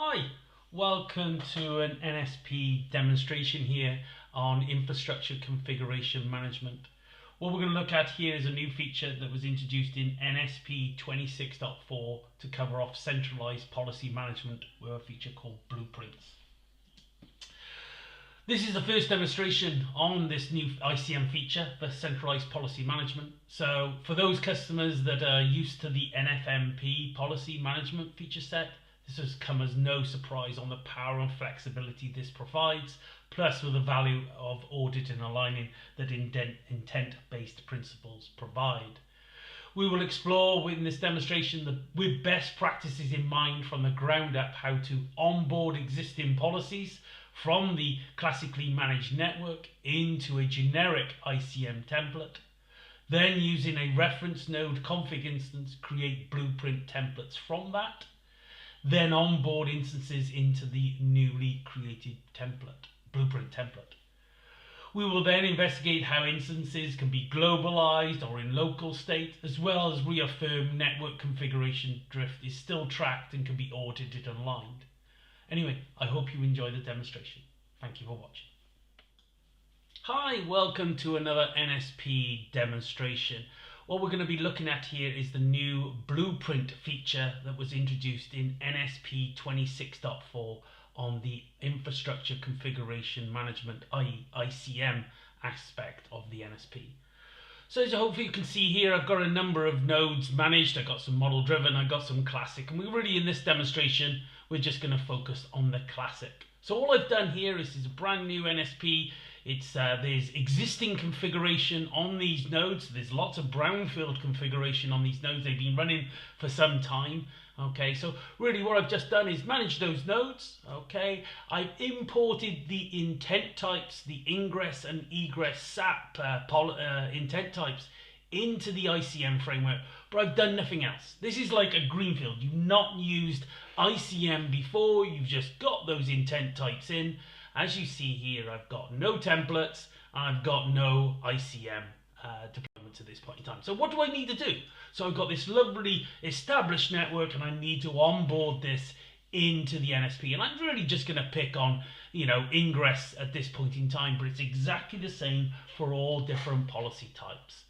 Hi, welcome to an NSP demonstration here on infrastructure configuration management. What we're going to look at here is a new feature that was introduced in NSP 26.4 to cover off centralized policy management with a feature called Blueprints. This is the first demonstration on this new ICM feature for centralized policy management. So for those customers that are used to the NFM-P policy management feature set, this has come as no surprise on the power and flexibility this provides, plus with the value of audit and aligning that intent-based principles provide. We will explore in this demonstration with best practices in mind from the ground up how to onboard existing policies from the classically managed network into a generic ICM template. Then using a reference node config instance, create blueprint templates from that. Then onboard instances into the newly created blueprint template. We will then investigate how instances can be globalized or in local state, as well as reaffirm network configuration drift is still tracked and can be audited and aligned. Anyway, I hope you enjoy the demonstration. Thank you for watching. Hi, welcome to another NSP demonstration. What we're going to be looking at here is the new blueprint feature that was introduced in NSP 26.4 on the infrastructure configuration management, i.e. ICM aspect of the NSP. So as hopefully you can see here, I've got a number of nodes managed. I've got some model driven, I've got some classic, and we're really in this demonstration, we're just going to focus on the classic. So all I've done here is a brand new NSP. There's existing configuration on these nodes. There's lots of brownfield configuration on these nodes. They've been running for some time. Okay, so really what I've just done is manage those nodes. Okay, I've imported the intent types, the ingress and egress SAP intent types into the ICM framework, but I've done nothing else. This is like a greenfield. You've not used ICM before, you've just got those intent types in. As you see here, I've got no templates, and I've got no ICM deployment at this point in time. So what do I need to do? So I've got this lovely established network, and I need to onboard this into the NSP. And I'm really just going to pick on, ingress at this point in time, but it's exactly the same for all different policy types.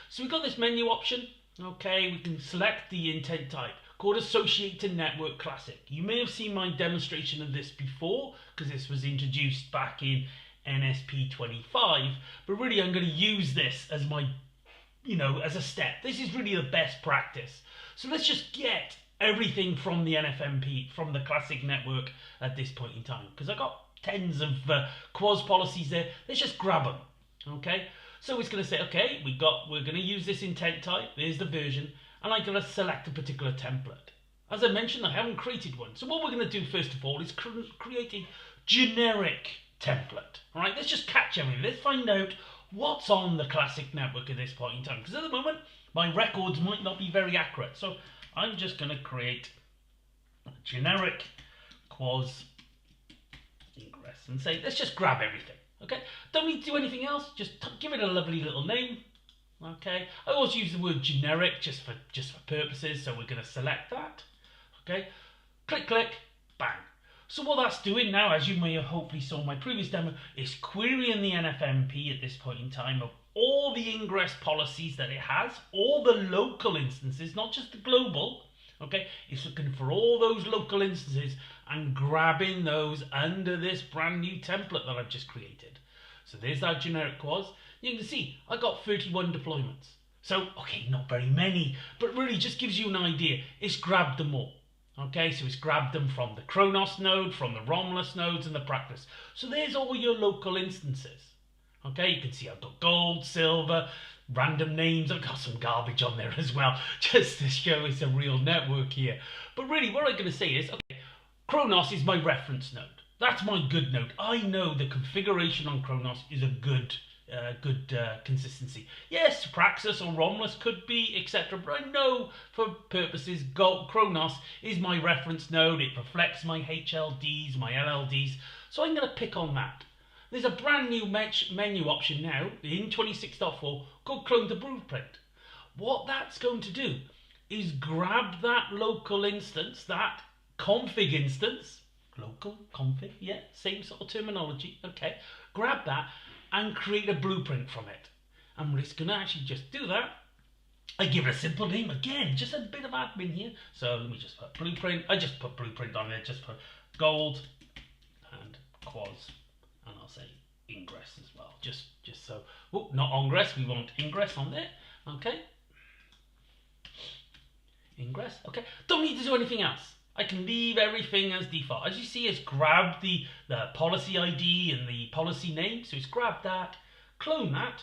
So we've got this menu option. Okay, we can select the intent type called Associate to Network Classic. You may have seen my demonstration of this before because this was introduced back in NSP 25, but really I'm going to use this as my, as a step. This is really the best practice. So let's just get everything from the NFM-P, from the classic network at this point in time, because I've got tens of quas policies there. Let's just grab them, okay? So it's going to say, okay, we're going to use this intent type. There's the version. And I'm going to select a particular template. As I mentioned, I haven't created one. So what we're going to do first of all is create a generic template. All right, let's just catch everything. Let's find out what's on the classic network at this point in time. Because at the moment, my records might not be very accurate. So I'm just going to create a generic quas ingress and say, let's just grab everything. Okay, don't need to do anything else. Just give it a lovely little name. Okay, I always use the word generic just for purposes, so we're going to select that. Okay, click, bang. So what that's doing now, as you may have hopefully saw in my previous demo, is querying the NFM-P at this point in time of all the ingress policies that it has, all the local instances, not just the global. Okay, it's looking for all those local instances and grabbing those under this brand new template that I've just created. So there's that generic quas. You can see I got 31 deployments. So, okay, not very many, but really just gives you an idea. It's grabbed them all. Okay, so it's grabbed them from the Kronos node, from the Romulus nodes, and the practice. So there's all your local instances. Okay, you can see I've got gold, silver, random names. I've got some garbage on there as well, just to show it's a real network here. But really, what I'm going to say is, okay, Kronos is my reference node. That's my good node. I know the configuration on Kronos is a good consistency. Yes, Praxis or Romulus could be, etc. But I know for purposes, Kronos is my reference node. It reflects my HLDs, my LLDs. So I'm going to pick on that. There's a brand new menu option now in 26.4 called Clone to Blueprint. What that's going to do is grab that local instance, that config instance, local config, yeah, same sort of terminology. Okay, grab that and create a blueprint from it. And we're just going to actually just do that. I give it a simple name again, just a bit of admin here. So let me just put blueprint. I just put blueprint on there, just for gold and quaz, and I'll say ingress as well, just so. Oh, not ongress. We want ingress on there. Okay, ingress. Okay, don't need to do anything else. I can leave everything as default. As you see, it's grabbed the policy ID and the policy name. So it's grabbed that, clone that.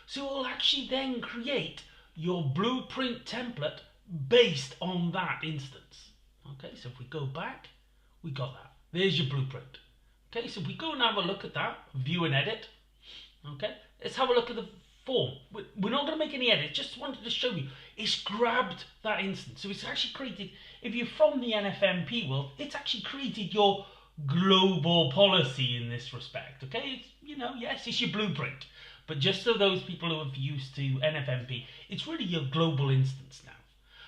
So it will actually then create your blueprint template based on that instance. Okay, so if we go back, we got that. There's your blueprint. Okay, so if we go and have a look at that, view and edit. Okay, let's have a look at the form. We're not going to make any edits, just wanted to show you. It's grabbed that instance. So it's actually created, if you're from the NFM-P world, it's actually created your global policy in this respect. Okay, it's, yes, it's your blueprint. But just so those people who are used to NFM-P, it's really your global instance now.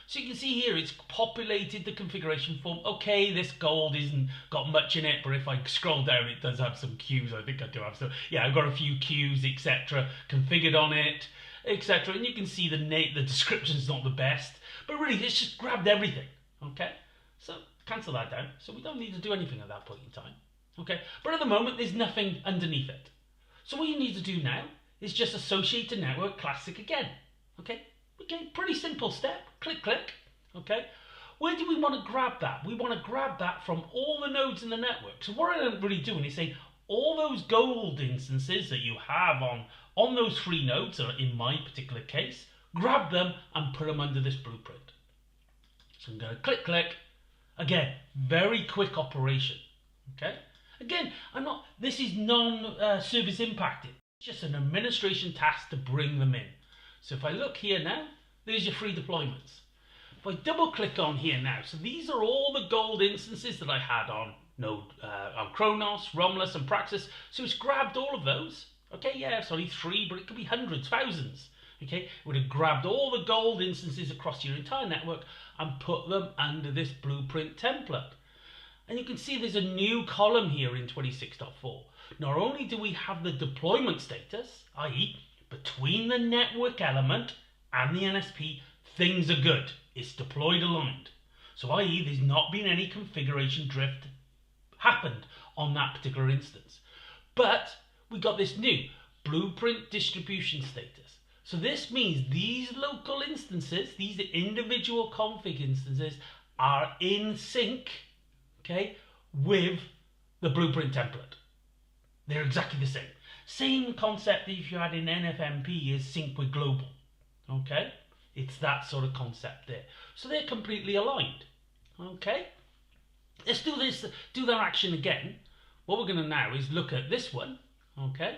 So you can see here, it's populated the configuration form. Okay, this gold isn't got much in it, but if I scroll down, it does have some queues. I think I do have some. Yeah, I've got a few queues, etc., configured on it, etc. And you can see the description's not the best, but really, it's just grabbed everything. Okay, so cancel that down. So we don't need to do anything at that point in time. Okay, but at the moment, there's nothing underneath it. So what you need to do now is just associate a network classic again. Okay, pretty simple step. Click, click. Okay, where do we want to grab that? We want to grab that from all the nodes in the network. So what I'm really doing is saying all those gold instances that you have on those 3 nodes, or in my particular case, grab them and put them under this blueprint. So I'm going to click, click. Again, very quick operation. Okay, again, this is non-service impacted. Just an administration task to bring them in. So if I look here now, there's your free deployments. If I double click on here now, so these are all the gold instances that I had on Kronos, Romulus, and Praxis. So it's grabbed all of those. Okay, yeah, it's only 3, but it could be hundreds, thousands. Okay, it would have grabbed all the gold instances across your entire network and put them under this blueprint template. And you can see there's a new column here in 26.4. Not only do we have the deployment status, i.e. between the network element and the NSP, things are good. It's deployed aligned. So i.e. there's not been any configuration drift happened on that particular instance. But we got this new blueprint distribution status. So this means these local instances, these individual config instances, are in sync, okay, with the blueprint template. They're exactly the same. Same concept that if you had in NFM-P is sync with global. Okay? It's that sort of concept there. So they're completely aligned. Okay? Let's do that action again. What we're going to now is look at this one. Okay?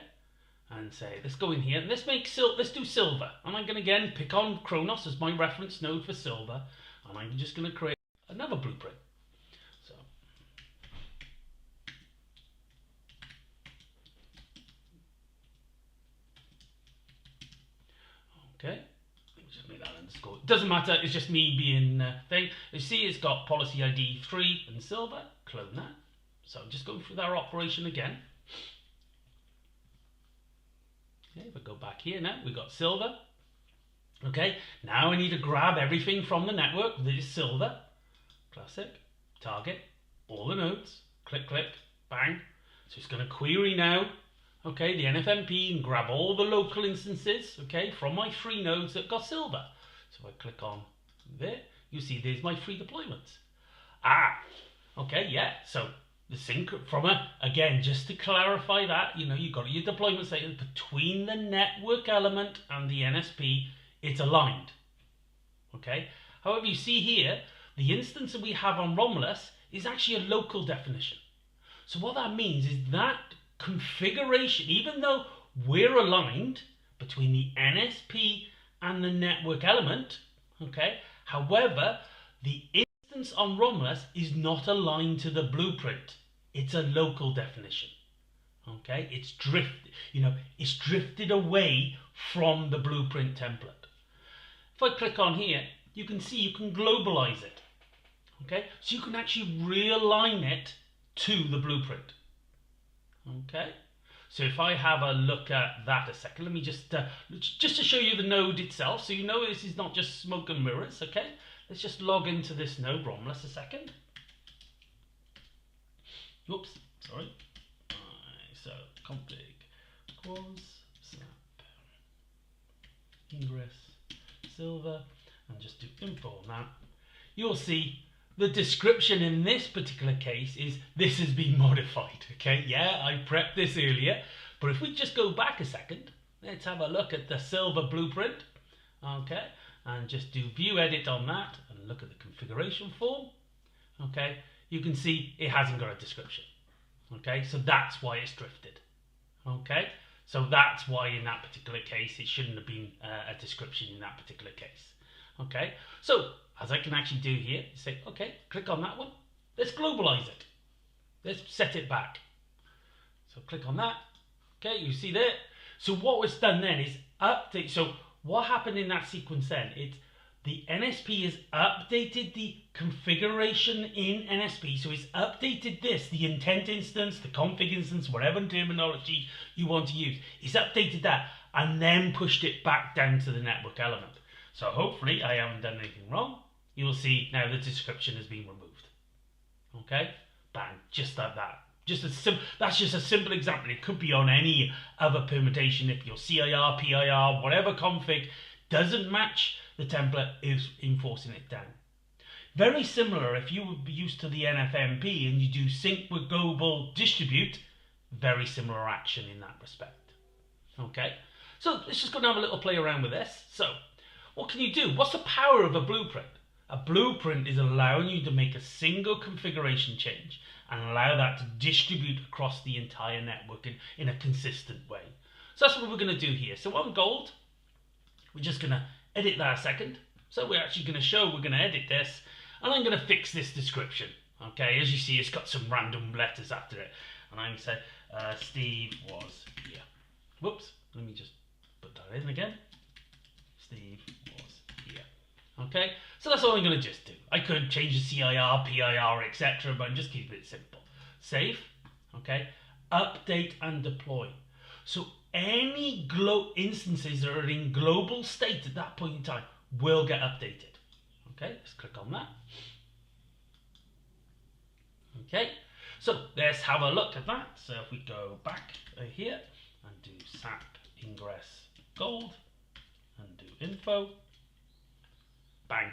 And say, let's go in here. Let's do silver. And I'm going to again pick on Kronos as my reference node for silver. And I'm just going to create another blueprint. So okay, let me just make that underscore. It doesn't matter, it's just me being thing. You see it's got policy ID 3 and silver, clone that. So I'm just going through that operation again. Okay, if I go back here now, we've got silver. Okay, now I need to grab everything from the network. This is silver, classic, target, all the nodes, click, click, bang. So it's going to query now, okay, the NFM-P and grab all the local instances, okay, from my 3 nodes that got silver. So if I click on there, you see there's my 3 deployments. Okay, yeah, so the sync from again, just to clarify that, you've got your deployment status between the network element and the NSP, it's aligned, okay? However, you see here, the instance that we have on Romulus is actually a local definition. So what that means is that configuration, even though we're aligned between the NSP and the network element, okay, however, the instance on Romulus is not aligned to the blueprint. It's a local definition, okay? It's drifted away from the blueprint template. If I click on here, you can see you can globalize it, okay? So you can actually realign it to the blueprint. Okay, so if I have a look at that a second, let me just to show you the node itself, so you know this is not just smoke and mirrors. Okay, let's just log into this node Romulus a second. Whoops, sorry. So config quals snap ingress silver and just do info on that. You'll see the description in this particular case is this has been modified. Okay, yeah, I prepped this earlier, but if we just go back a second, let's have a look at the silver blueprint. Okay, and just do view edit on that and look at the configuration form. Okay, you can see it hasn't got a description. Okay, so that's why it's drifted. Okay, so that's why in that particular case it shouldn't have been a description in that particular case. Okay, so as I can actually do here, say, okay, click on that one. Let's globalize it. Let's set it back. So click on that. Okay, you see there. So what was done then is update. So what happened in that sequence then? It's the NSP has updated the configuration in NSP. So it's updated this, the intent instance, the config instance, whatever terminology you want to use. It's updated that and then pushed it back down to the network element. So hopefully I haven't done anything wrong. You'll see now the description has been removed. Okay, bang, just like that. That's just a simple example. It could be on any other permutation. If your CIR, PIR, whatever config doesn't match, the template is enforcing it down. Very similar if you would be used to the NFM-P and you do sync with global distribute, very similar action in that respect. Okay, so let's just go and have a little play around with this. So what can you do? What's the power of a blueprint? A blueprint is allowing you to make a single configuration change and allow that to distribute across the entire network in a consistent way. So that's what we're going to do here. So on gold, we're just going to edit that a second. So we're actually going to show we're going to edit this, and I'm going to fix this description. Okay, as you see, it's got some random letters after it. And I'm going to say, Steve was here. Whoops, let me just put that in again. Steve was here. Okay, so that's all I'm going to just do. I could change the CIR, PIR, etc., but I'm just keeping it simple. Save, okay, update and deploy. So any instances that are in global state at that point in time will get updated. Okay, let's click on that. Okay, so let's have a look at that. So if we go back here and do SAP ingress gold and do info, bang,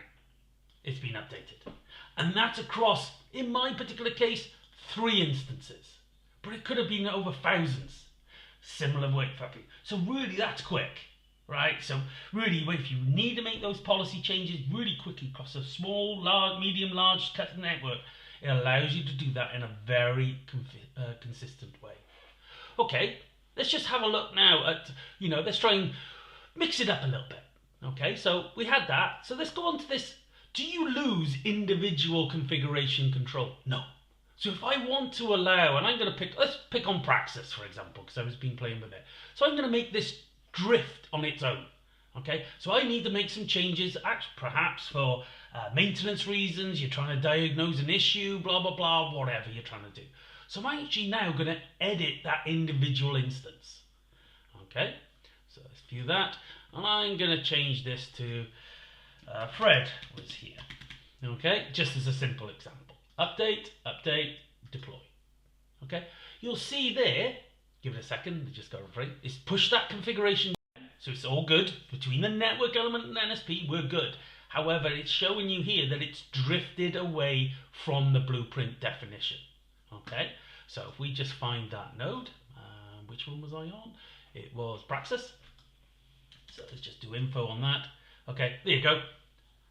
it's been updated. And that's across, in my particular case, 3 instances. But it could have been over thousands. Similar weight fabric. So really that's quick, right? So really if you need to make those policy changes really quickly across a small, large, medium, large network, it allows you to do that in a very consistent way. Okay, let's just have a look now at, let's try and mix it up a little bit. Okay, so we had that. So let's go on to this. Do you lose individual configuration control? No. So if I want to allow, and I'm going to let's pick on Praxis, for example, because I've been playing with it. So I'm going to make this drift on its own. Okay, so I need to make some changes, perhaps for maintenance reasons, you're trying to diagnose an issue, blah, blah, blah, whatever you're trying to do. So I'm actually now going to edit that individual instance. Okay, so let's view that. And I'm going to change this to Fred was here. Okay, just as a simple example. Update, update, deploy. Okay, you'll see there, give it a second, just go free. It's push that configuration down, so it's all good. Between the network element and NSP, we're good. However, it's showing you here that it's drifted away from the blueprint definition. Okay, so if we just find that node, which one was I on? It was Praxis. So let's just do info on that. Okay, there you go.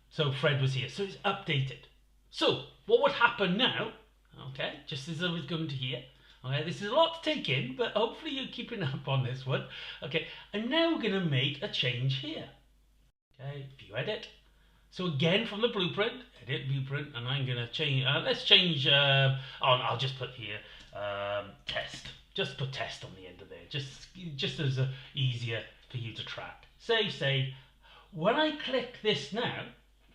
So Fred was here, so it's updated. So what would happen now, okay, just as I was going to here, okay, this is a lot to take in, but hopefully you're keeping up on this one. Okay, and now we're going to make a change here. Okay, view edit. So again from the blueprint, edit blueprint, and I'm going to change, let's change, I'll just put here, test. Just put test on the end of there, just as easier for you to track. Save. When I click this now,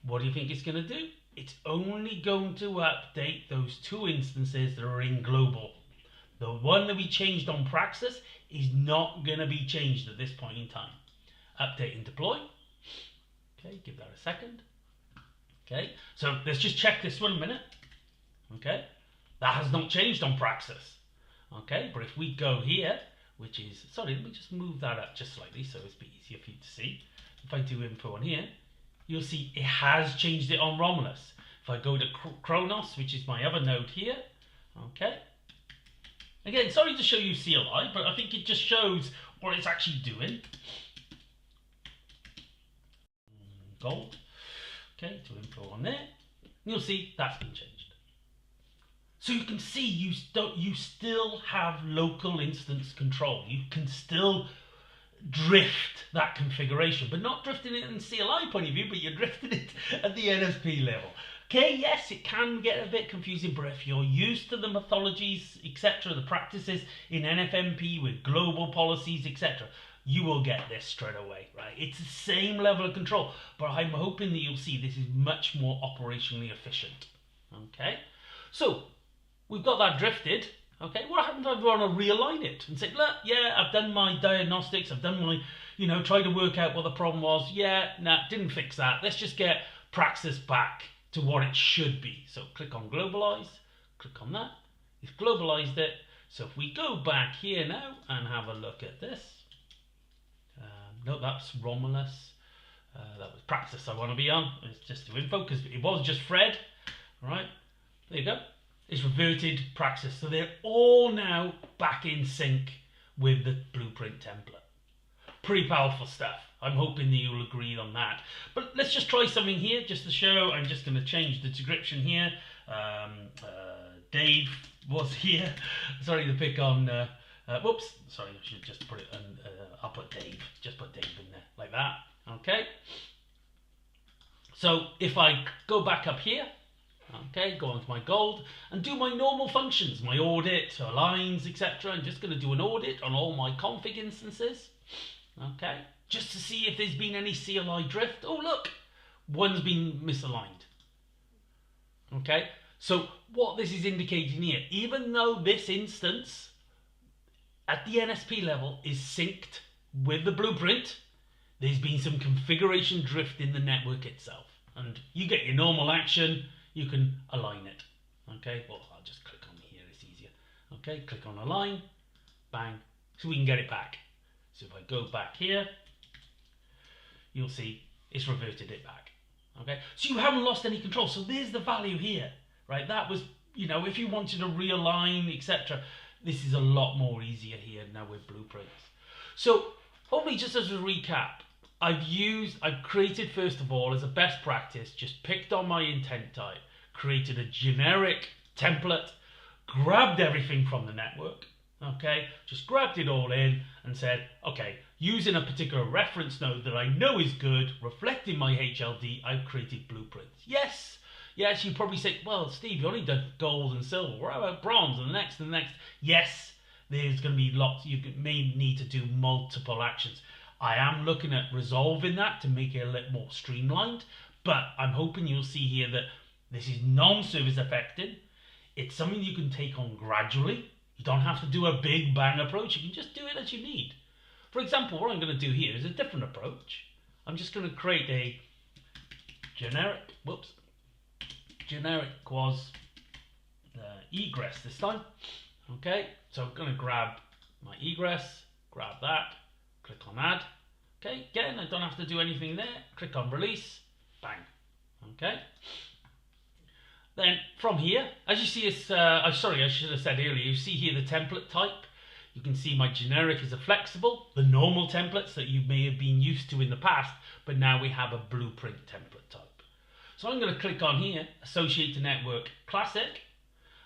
what do you think it's going to do? it's only going to update those two instances that are in global. The one that we changed on Praxis is not going to be changed at this point in time. Update and deploy. Okay, give that a second. Okay, so let's just check this one a minute. Okay, that has not changed on Praxis. Okay, but if we go here, which is, sorry, let me just move that up just slightly so it's a bit easier for you to see. If I do info on here, you'll see it has changed it on Romulus. If I go to Kronos, which is my other node here, okay. Again, sorry to show you CLI, but I think it just shows what it's actually doing. Gold. Okay, to info on there. And you'll see that's been changed. So you can see you still have local instance control. You can still drift that configuration, but not drifting it in CLI point of view, but you're drifting it at the NSP level. Okay, yes, it can get a bit confusing, but if you're used to the methodologies, etc., the practices in NFM-P with global policies, etc., you will get this straight away, right? It's the same level of control, but I'm hoping that you'll see this is much more operationally efficient. Okay, so we've got that drifted. Okay, what happens if I want to realign it and say, look, yeah, I've done my diagnostics, I've done my, tried to work out what the problem was. Yeah, nah, didn't fix that. Let's just get Praxis back to what it should be. So click on globalize, click on that. It's globalized it. So if we go back here now and have a look at this, no, that's Romulus. That was Praxis I want to be on. It's just to info because it was just Fred. All right, there you go. It's reverted Praxis. So they're all now back in sync with the blueprint template. Pretty powerful stuff. I'm hoping that you'll agree on that. But let's just try something here just to show. I'm just going to change the description here. Dave was here. Sorry to pick on... whoops. Sorry, I should just put it on... I'll put Dave. Just put Dave in there. Like that. Okay. So if I go back up here... Okay, go onto my gold and do my normal functions, my audit, aligns, etc. I'm just going to do an audit on all my config instances. Okay, just to see if there's been any CLI drift. Oh, look, one's been misaligned. Okay, so what this is indicating here, even though this instance at the NSP level is synced with the blueprint, there's been some configuration drift in the network itself. And you get your normal action. You can align it. Okay, well, I'll just click on here, it's easier. Okay, click on align, bang, so we can get it back. So if I go back here, you'll see it's reverted it back. Okay, so you haven't lost any control. So there's the value here, right? That was, if you wanted to realign, etc., this is a lot more easier here now with blueprints. So hopefully, just as a recap, I've created, first of all, as a best practice, just picked on my intent type, created a generic template, grabbed everything from the network, okay, just grabbed it all in and said, okay, using a particular reference node that I know is good, reflecting my HLD, I've created blueprints. Yes, you probably say, well, Steve, you only done gold and silver. What about bronze and the next and the next? Yes, there's going to be lots. You may need to do multiple actions. I am looking at resolving that to make it a little more streamlined, but I'm hoping you'll see here that this is non-service affecting. It's something you can take on gradually. You don't have to do a big bang approach. You can just do it as you need. For example, what I'm going to do here is a different approach. I'm just going to create a generic quas egress this time. Okay, so I'm going to grab my egress, grab that, click on add. Okay, again, I don't have to do anything there. Click on release, bang. Okay. Then from here, as you see, it's sorry, I should have said earlier. You see here the template type. You can see my generic is a flexible, the normal templates that you may have been used to in the past, but now we have a blueprint template type. So I'm going to click on here, associate to network classic.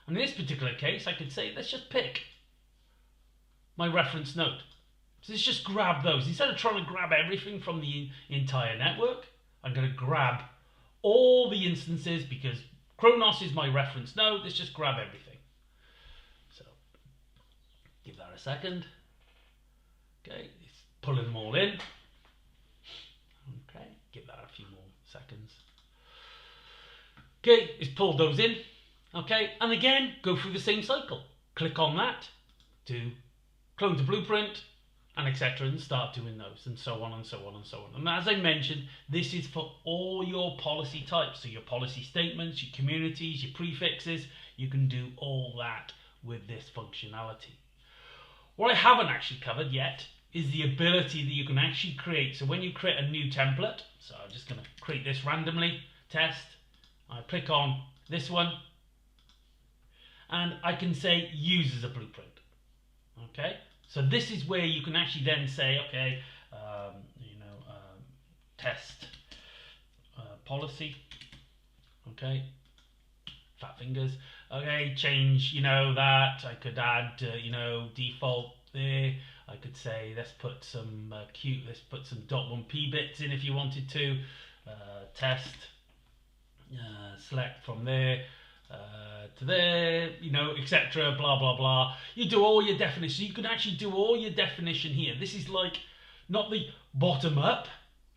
And in this particular case, I could say, let's just pick my reference node. So let's just grab those. Instead of trying to grab everything from the entire network, I'm going to grab all the instances because Kronos is my reference node. Let's just grab everything. So give that a second. Okay, it's pulling them all in. Okay, give that a few more seconds. Okay, it's pulled those in. Okay, and again, go through the same cycle. Click on that to clone to blueprint, and etc. and start doing those, and so on and so on and so on. And as I mentioned, this is for all your policy types. So your policy statements, your communities, your prefixes, you can do all that with this functionality. What I haven't actually covered yet is the ability that you can actually create. So when you create a new template, so I'm just going to create this randomly, test, I click on this one, and I can say use as a blueprint. Okay, so this is where you can actually then say, okay, test policy, okay, fat fingers, okay, change, that, I could add, default there, I could say, let's put some let's put some .1p bits in if you wanted to, test, select from there, to there, etc. Blah blah blah. You do all your definition. You can actually do all your definition here. This is like not the bottom up.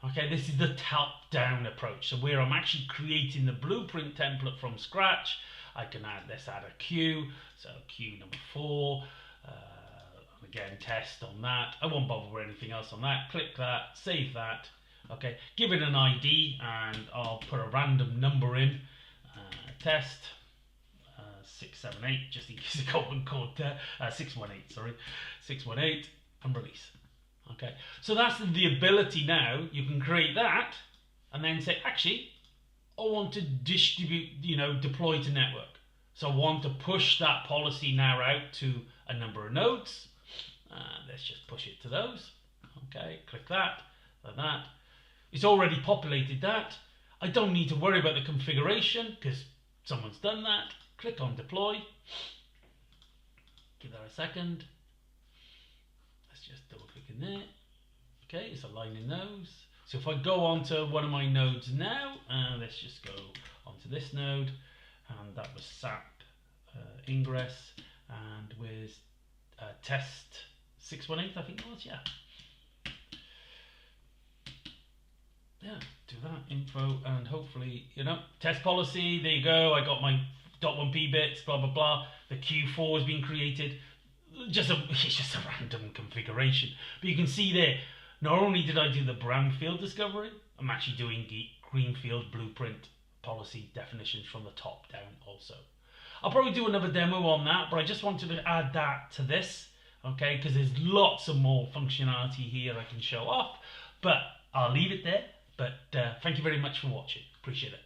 Okay, this is the top down approach. So where I'm actually creating the blueprint template from scratch, I can add. Let's add a Q. So Q number 4. Again, test on that. I won't bother with anything else on that. Click that. Save that. Okay, give it an ID, and I'll put a random number in. Test 678, just in case I got one code there. 618, sorry, 618, and release. Okay, so that's the ability now. You can create that, and then say, actually, I want to distribute, deploy to network. So I want to push that policy now out to a number of nodes. Let's just push it to those. Okay, click that, like that. It's already populated that. I don't need to worry about the configuration because someone's done that. Click on deploy. Give that a second. Let's just double click in there. Okay, it's aligning those. So if I go onto one of my nodes now, let's just go onto this node, and that was SAP ingress, and with test 618, I think it was, yeah. Yeah, do that info, and hopefully, test policy, there you go, I got my .1p bits, blah blah blah, the Q4 has been created, it's just a random configuration, but you can see there, not only did I do the brownfield discovery, I'm actually doing the greenfield blueprint policy definitions from the top down also. I'll probably do another demo on that, but I just wanted to add that to this, okay, because there's lots of more functionality here I can show off, but I'll leave it there. But thank you very much for watching. Appreciate it.